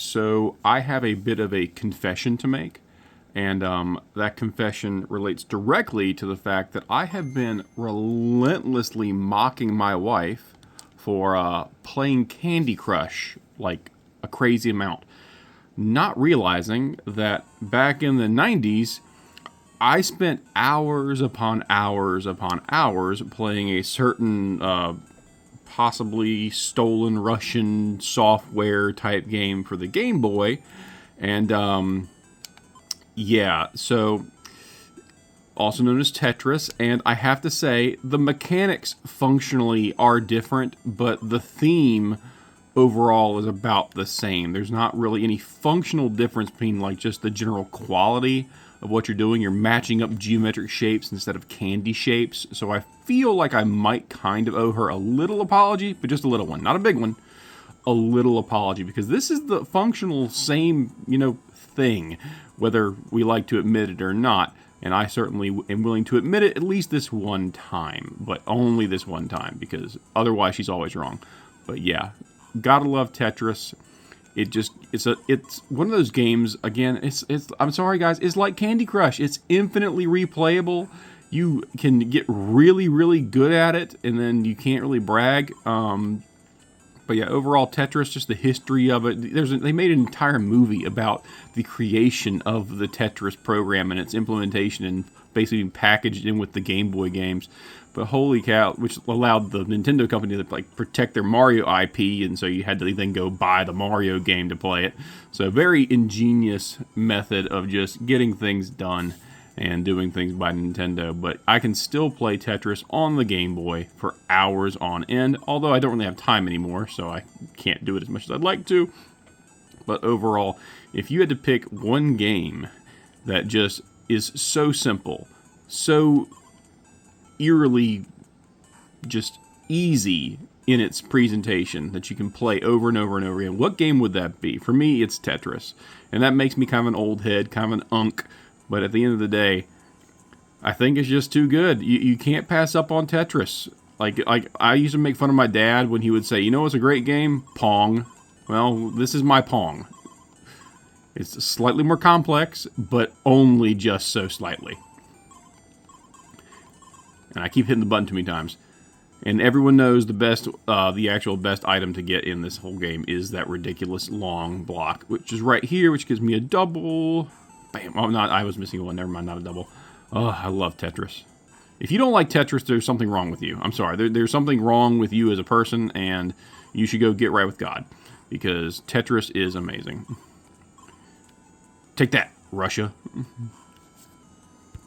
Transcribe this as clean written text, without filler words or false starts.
So I have a bit of a confession to make, and that confession relates directly to the fact that I have been relentlessly mocking my wife for playing Candy Crush like a crazy amount, not realizing that back in the 90s, I spent hours upon hours upon hours playing a certain possibly stolen Russian software type game for the Game Boy. And yeah, so also known as Tetris. And I have to say, the mechanics functionally are different, but the theme overall is about the same. There's not really any functional difference between like just the general quality of what you're doing. You're matching up geometric shapes instead of candy shapes. So I feel like I might kind of owe her a little apology, but just a little one, not a big one. A little apology, because this is the functional same, thing, whether we like to admit it or not. And I certainly am willing to admit it at least this one time, but only this one time, because otherwise she's always wrong. But yeah, gotta love Tetris. It's one of those games. Again, it's I'm sorry guys, it's like Candy Crush. It's infinitely replayable. You can get really, really good at it, and then you can't really brag. But yeah, overall Tetris, just the history of it. They made an entire movie about the creation of the Tetris program and its implementation, and basically being packaged in with the Game Boy games. But holy cow, which allowed the Nintendo company to like protect their Mario IP, and so you had to then go buy the Mario game to play it. So very ingenious method of just getting things done and doing things by Nintendo. But I can still play Tetris on the Game Boy for hours on end, although I don't really have time anymore, so I can't do it as much as I'd like to. But overall, if you had to pick one game that just is so simple, so eerily just easy in its presentation that you can play over and over and over again, what game would that be? For me, it's Tetris. And that makes me kind of an old head, kind of an unk. But at the end of the day, I think it's just too good. You can't pass up on Tetris. Like I used to make fun of my dad when he would say, it's a great game? Pong. Well, this is my Pong. It's slightly more complex, but only just so slightly. And I keep hitting the button too many times. And everyone knows the actual best item to get in this whole game is that ridiculous long block, which is right here, which gives me a double. Bam. Oh, I was missing one. Never mind, not a double. Oh, I love Tetris. If you don't like Tetris, there's something wrong with you. I'm sorry. There's something wrong with you as a person, and you should go get right with God, because Tetris is amazing. Take that, Russia.